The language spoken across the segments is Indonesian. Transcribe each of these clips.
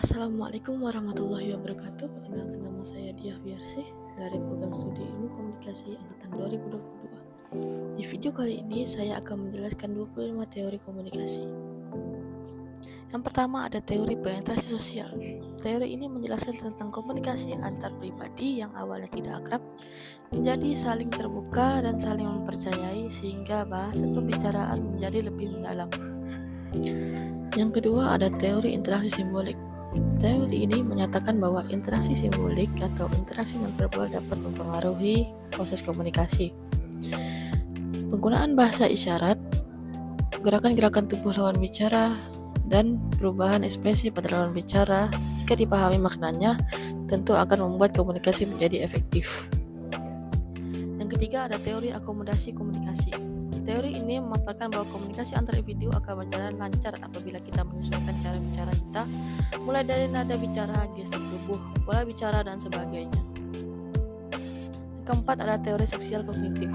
Assalamualaikum warahmatullahi wabarakatuh. Perkenalkan, nama saya Diah Wiarsih dari program studi ilmu komunikasi angkatan 2022. Di video kali ini saya akan menjelaskan 25 teori komunikasi. Yang pertama ada teori penetrasi sosial. Teori ini menjelaskan tentang komunikasi antar pribadi yang awalnya tidak akrab menjadi saling terbuka dan saling mempercayai sehingga bahasan pembicaraan menjadi lebih mendalam. Yang kedua ada teori interaksi simbolik. Teori ini menyatakan bahwa interaksi simbolik atau interaksi nonverbal dapat mempengaruhi proses komunikasi. Penggunaan bahasa isyarat, gerakan-gerakan tubuh lawan bicara, dan perubahan ekspresi pada lawan bicara jika dipahami maknanya tentu akan membuat komunikasi menjadi efektif. Yang ketiga ada teori akomodasi komunikasi. Teori ini memaparkan bahwa komunikasi antar individu akan berjalan lancar apabila kita menyesuaikan cara bicara kita, mulai dari nada bicara, gestur tubuh, pola bicara, dan sebagainya. Yang keempat ada teori sosial kognitif.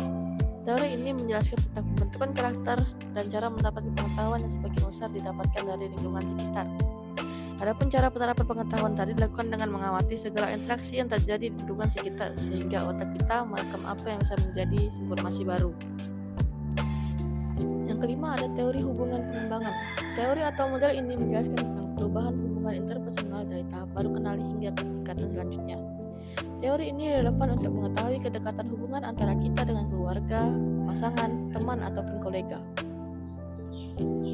Teori ini menjelaskan tentang pembentukan karakter dan cara mendapatkan pengetahuan yang sebagian besar didapatkan dari lingkungan sekitar. Adapun cara penerapan pengetahuan tadi dilakukan dengan mengamati segala interaksi yang terjadi di lingkungan sekitar, sehingga otak kita merekam apa yang bisa menjadi informasi baru. Yang kelima ada teori hubungan pengembangan. Teori atau model ini menjelaskan tentang perubahan hubungan interpersonal dari tahap baru kenal hingga ke tingkatan selanjutnya. Teori ini relevan untuk mengetahui kedekatan hubungan antara kita dengan keluarga, pasangan, teman, ataupun kolega.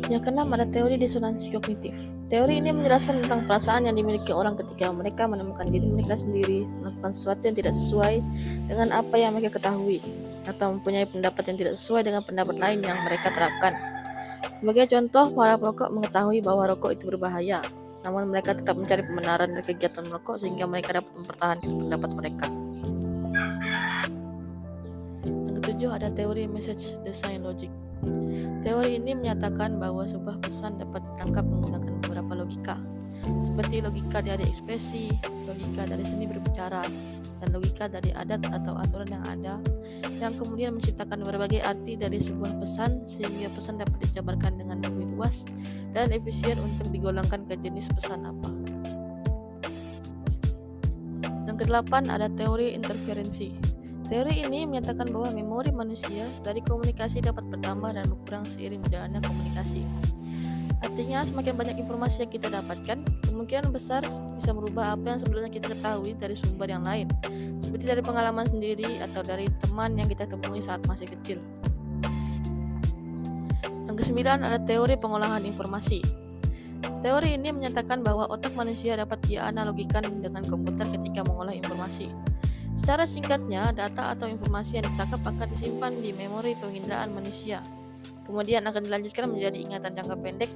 Yang keenam ada teori disonansi kognitif. Teori ini menjelaskan tentang perasaan yang dimiliki orang ketika mereka menemukan diri mereka sendiri melakukan sesuatu yang tidak sesuai dengan apa yang mereka ketahui, atau mempunyai pendapat yang tidak sesuai dengan pendapat lain yang mereka terapkan. Sebagai contoh, para perokok mengetahui bahwa rokok itu berbahaya, namun mereka tetap mencari pembenaran dari kegiatan merokok sehingga mereka dapat mempertahankan pendapat mereka. Yang ketujuh ada teori message design logic. Teori ini menyatakan bahwa sebuah pesan dapat ditangkap menggunakan beberapa logika, seperti logika dari ekspresi, logika dari seni berbicara, dan logika dari adat atau aturan yang ada, yang kemudian menciptakan berbagai arti dari sebuah pesan sehingga pesan dapat dijabarkan dengan lebih luas dan efisien untuk digolongkan ke jenis pesan apa. Yang kedelapan ada teori interferensi. Teori ini menyatakan bahwa memori manusia dari komunikasi dapat bertambah dan berkurang seiring berjalannya komunikasi. Artinya, semakin banyak informasi yang kita dapatkan, kemungkinan besar bisa merubah apa yang sebenarnya kita ketahui dari sumber yang lain, seperti dari pengalaman sendiri atau dari teman yang kita temui saat masih kecil. Yang kesembilan ada teori pengolahan informasi. Teori ini menyatakan bahwa otak manusia dapat dianalogikan dengan komputer ketika mengolah informasi. Secara singkatnya, data atau informasi yang ditangkap akan disimpan di memori penginderaan manusia. Kemudian akan dilanjutkan menjadi ingatan jangka pendek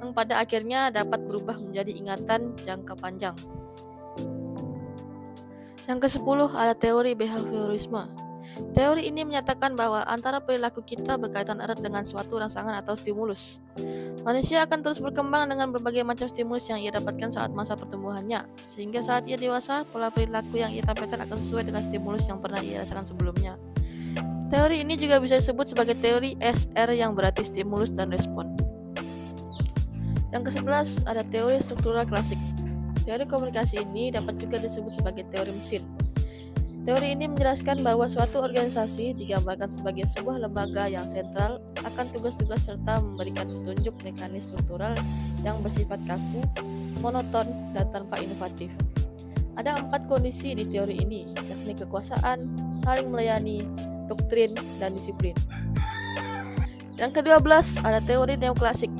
yang pada akhirnya dapat berubah menjadi ingatan jangka panjang. Yang ke-10 ada teori behaviorisme. Teori ini menyatakan bahwa antara perilaku kita berkaitan erat dengan suatu rangsangan atau stimulus. Manusia akan terus berkembang dengan berbagai macam stimulus yang ia dapatkan saat masa pertumbuhannya, sehingga saat ia dewasa, pola perilaku yang ia tampilkan akan sesuai dengan stimulus yang pernah ia rasakan sebelumnya. Teori ini juga bisa disebut sebagai teori SR yang berarti stimulus dan respon. Yang ke-11 ada teori struktural klasik. Teori komunikasi ini dapat juga disebut sebagai teori mesin. Teori ini menjelaskan bahwa suatu organisasi digambarkan sebagai sebuah lembaga yang sentral akan tugas-tugas serta memberikan petunjuk mekanis struktural yang bersifat kaku, monoton, dan tanpa inovatif. Ada 4 kondisi di teori ini, yakni kekuasaan, saling melayani, doktrin, dan disiplin. Yang ke-12 ada teori neoklasik.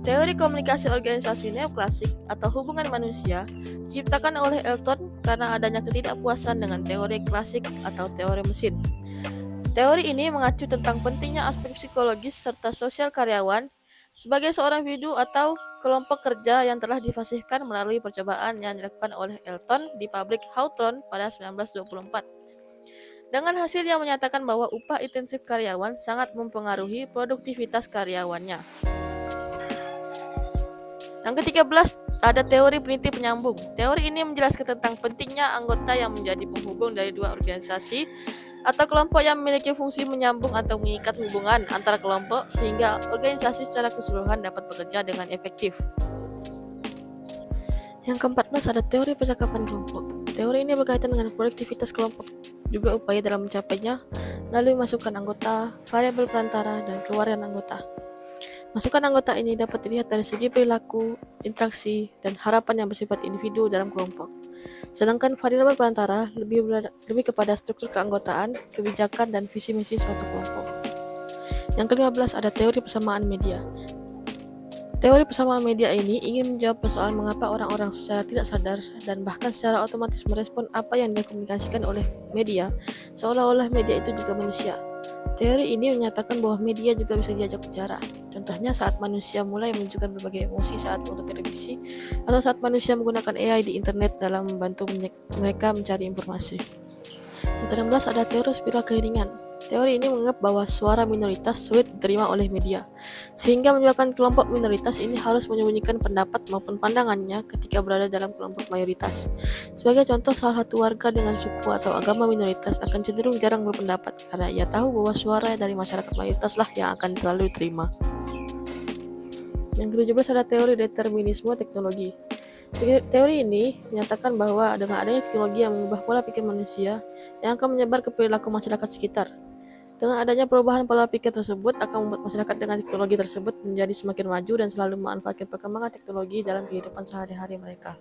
Teori komunikasi organisasi neoklasik atau hubungan manusia diciptakan oleh Elton karena adanya ketidakpuasan dengan teori klasik atau teori mesin. Teori ini mengacu tentang pentingnya aspek psikologis serta sosial karyawan sebagai seorang individu atau kelompok kerja yang telah difasihkan melalui percobaan yang dilakukan oleh Elton di pabrik Hawthorne pada 1924. Dengan hasil yang menyatakan bahwa upah intensif karyawan sangat mempengaruhi produktivitas karyawannya. Yang ke-13 ada teori peniti penyambung. Teori ini menjelaskan tentang pentingnya anggota yang menjadi penghubung dari dua organisasi atau kelompok yang memiliki fungsi menyambung atau mengikat hubungan antara kelompok sehingga organisasi secara keseluruhan dapat bekerja dengan efektif. Yang ke-14 ada teori percakapan kelompok. Teori ini berkaitan dengan produktivitas kelompok, juga upaya dalam mencapainya melalui masukan anggota, variabel perantara, dan keluaran anggota. Masukan anggota ini dapat dilihat dari segi perilaku, interaksi, dan harapan yang bersifat individu dalam kelompok. Sedangkan variabel perantara lebih kepada struktur keanggotaan, kebijakan, dan visi misi suatu kelompok. Yang ke-15 ada teori persamaan media. Teori persamaan media ini ingin menjawab persoalan mengapa orang-orang secara tidak sadar dan bahkan secara otomatis merespon apa yang dikomunikasikan oleh media, seolah-olah media itu juga manusia. Teori ini menyatakan bahwa media juga bisa diajak bicara. Contohnya saat manusia mulai menunjukkan berbagai emosi saat menonton televisi, atau saat manusia menggunakan AI di internet dalam membantu mereka mencari informasi. Yang ke-16 ada teori spiral keheningan. Teori ini menganggap bahwa suara minoritas sulit diterima oleh media, sehingga menyebabkan kelompok minoritas ini harus menyembunyikan pendapat maupun pandangannya ketika berada dalam kelompok mayoritas. Sebagai contoh, salah satu warga dengan suku atau agama minoritas akan cenderung jarang berpendapat karena ia tahu bahwa suara dari masyarakat mayoritaslah yang akan selalu diterima. Yang ke-17 ada teori determinisme teknologi. Teori ini menyatakan bahwa dengan adanya teknologi yang mengubah pola pikir manusia yang akan menyebar ke perilaku masyarakat sekitar. Dengan adanya perubahan pola pikir tersebut akan membuat masyarakat dengan teknologi tersebut menjadi semakin maju dan selalu memanfaatkan perkembangan teknologi dalam kehidupan sehari-hari mereka.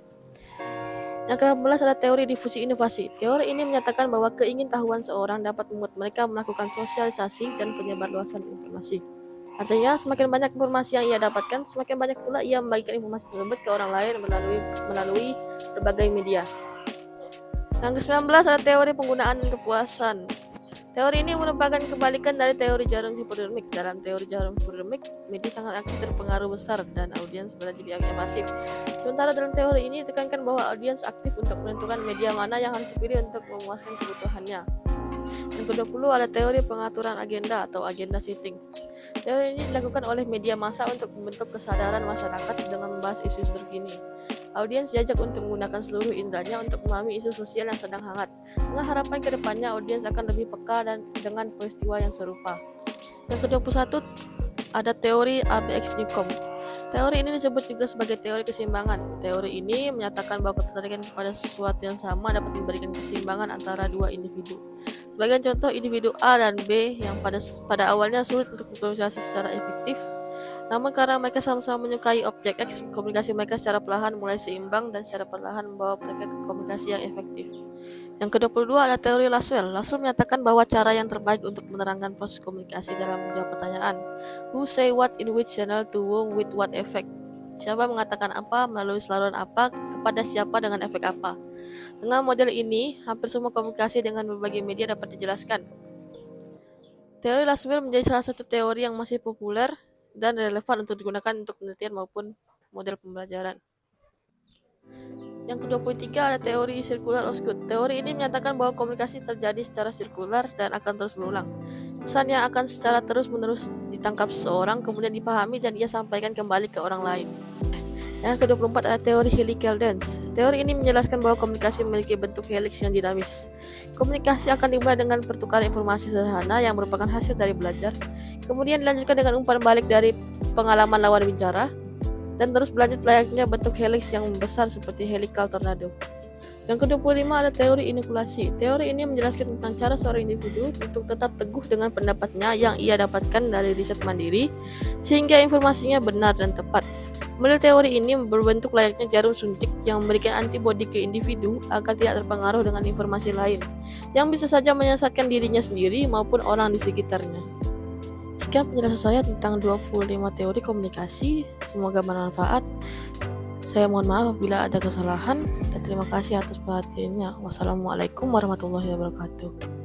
Yang ke-18 ada teori difusi inovasi. Teori ini menyatakan bahwa keingintahuan seorang dapat membuat mereka melakukan sosialisasi dan penyebarluasan informasi. Artinya, semakin banyak informasi yang ia dapatkan, semakin banyak pula ia membagikan informasi tersebut ke orang lain melalui berbagai media. Yang ke-19 ada teori penggunaan dan kepuasan. Teori ini merupakan kebalikan dari teori jarum hipodermik. Dalam teori jarum hipodermik, media sangat aktif terpengaruh besar dan audiens berada di pihak yang pasif. Sementara dalam teori ini ditekankan bahwa audiens aktif untuk menentukan media mana yang harus dipilih untuk memuaskan kebutuhannya. Yang ke-20 ada teori pengaturan agenda atau agenda setting. Teori ini dilakukan oleh media massa untuk membentuk kesadaran masyarakat dengan membahas isu terkini. Audiens diajak untuk menggunakan seluruh inderanya untuk memahami isu sosial yang sedang hangat. Dengan harapan ke depannya audiens akan lebih peka dan dengan peristiwa yang serupa. Yang ke-21 ada teori ABX Newcomb. Teori ini disebut juga sebagai teori keseimbangan. Teori ini menyatakan bahwa ketertarikan kepada sesuatu yang sama dapat memberikan keseimbangan antara dua individu. Sebagai contoh, individu A dan B yang pada awalnya sulit untuk berkomunikasi secara efektif, namun karena mereka sama-sama menyukai objek X, komunikasi mereka secara perlahan mulai seimbang dan secara perlahan membawa mereka ke komunikasi yang efektif. Yang ke-22 ada teori Laswell. Laswell menyatakan bahwa cara yang terbaik untuk menerangkan proses komunikasi dalam menjawab pertanyaan who say what in which channel to whom with what effect. Siapa mengatakan apa melalui saluran apa kepada siapa dengan efek apa. Dengan model ini, hampir semua komunikasi dengan berbagai media dapat dijelaskan. Teori Laswell menjadi salah satu teori yang masih populer dan relevan untuk digunakan untuk penelitian maupun model pembelajaran. Yang ke-23 ada teori Circular Osgood. Teori ini menyatakan bahwa komunikasi terjadi secara sirkular dan akan terus berulang. Pesan yang akan secara terus-menerus ditangkap seseorang, kemudian dipahami dan ia sampaikan kembali ke orang lain. Yang ke-24 ada teori helical dance. Teori ini menjelaskan bahwa komunikasi memiliki bentuk helix yang dinamis. Komunikasi akan dimulai dengan pertukaran informasi sederhana yang merupakan hasil dari belajar, kemudian dilanjutkan dengan umpan balik dari pengalaman lawan bicara, dan terus berlanjut layaknya bentuk helix yang membesar seperti helical tornado. Yang ke-25 ada teori inokulasi. Teori ini menjelaskan tentang cara seorang individu untuk tetap teguh dengan pendapatnya yang ia dapatkan dari riset mandiri, sehingga informasinya benar dan tepat. Model teori ini berbentuk layaknya jarum suntik yang memberikan antibodi ke individu agar tidak terpengaruh dengan informasi lain, yang bisa saja menyesatkan dirinya sendiri maupun orang di sekitarnya. Sekian penjelasan saya tentang 25 teori komunikasi, semoga bermanfaat. Saya mohon maaf bila ada kesalahan dan terima kasih atas perhatiannya. Wassalamualaikum warahmatullahi wabarakatuh.